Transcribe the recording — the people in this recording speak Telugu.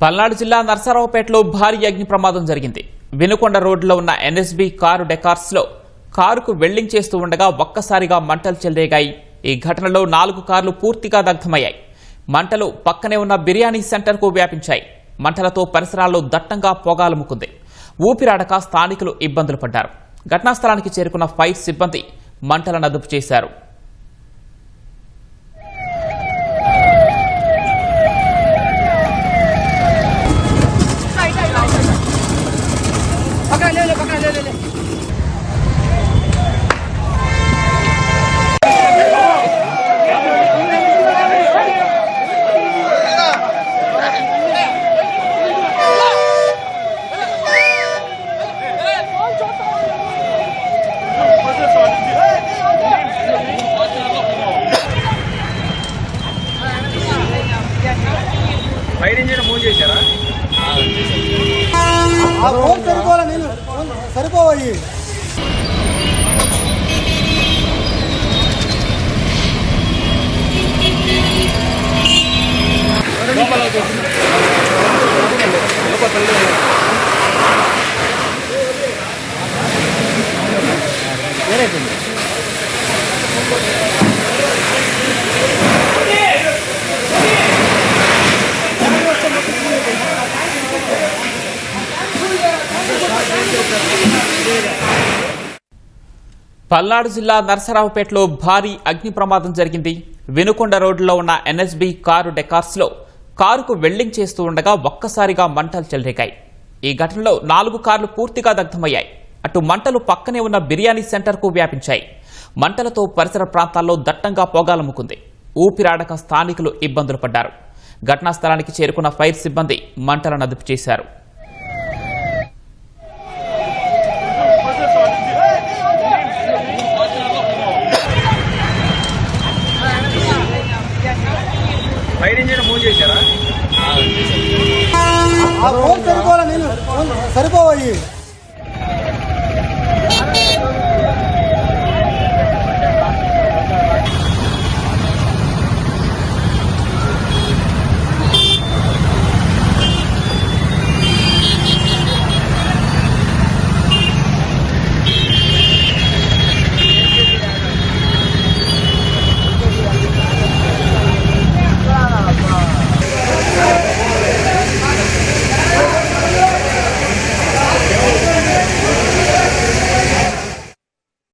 పల్నాడు జిల్లా నర్సరావుపేటలో భారీ అగ్ని ప్రమాదం జరిగింది. వినుకొండ రోడ్డులో ఉన్న ఎన్ఎస్బీ కారు డెకార్స్ లో కారుకు వెల్డింగ్ చేస్తూ ఉండగా ఒక్కసారిగా మంటలు చెలరేగాయి. ఈ ఘటనలో 4 కార్లు పూర్తిగా దగ్ధమయ్యాయి. మంటలు పక్కనే ఉన్న బిర్యానీ సెంటర్ కు వ్యాపించాయి. మంటలతో పరిసరాల్లో దట్టంగా పొగాలముకుంది. ఊపిరాడక స్థానికులు ఇబ్బందులు పడ్డారు. ఘటనా స్థలానికి చేరుకున్న ఫైర్ సిబ్బంది మంటలను అదుపు చేశారు. ఫైర్ ఇంజిన్ మూవ్ చేశారా? సరిపోయి పల్నాడు జిల్లా నర్సరావుపేటలో భారీ అగ్ని ప్రమాదం జరిగింది. వినుకొండ రోడ్డులో ఉన్న ఎన్ఎస్బీ కారు డెకార్స్ లో కారుకు వెల్డింగ్ చేస్తూ ఉండగా ఒక్కసారిగా మంటలు చెలరేగాయి. ఈ ఘటనలో 4 కార్లు పూర్తిగా దగ్ధమయ్యాయి. అటు మంటలు పక్కనే ఉన్న బిర్యానీ సెంటర్ కు వ్యాపించాయి. మంటలతో పరిసర ప్రాంతాల్లో దట్టంగా పొగాలముకుంది. ఊపిరాడక స్థానికులు ఇబ్బందులు పడ్డారు. ఘటనా స్థలానికి చేరుకున్న ఫైర్ సిబ్బంది మంటలను అదుపు చేశారు. ఫైర్ ఇంజిన్ మూవ్ చేశారా? సరిపోయి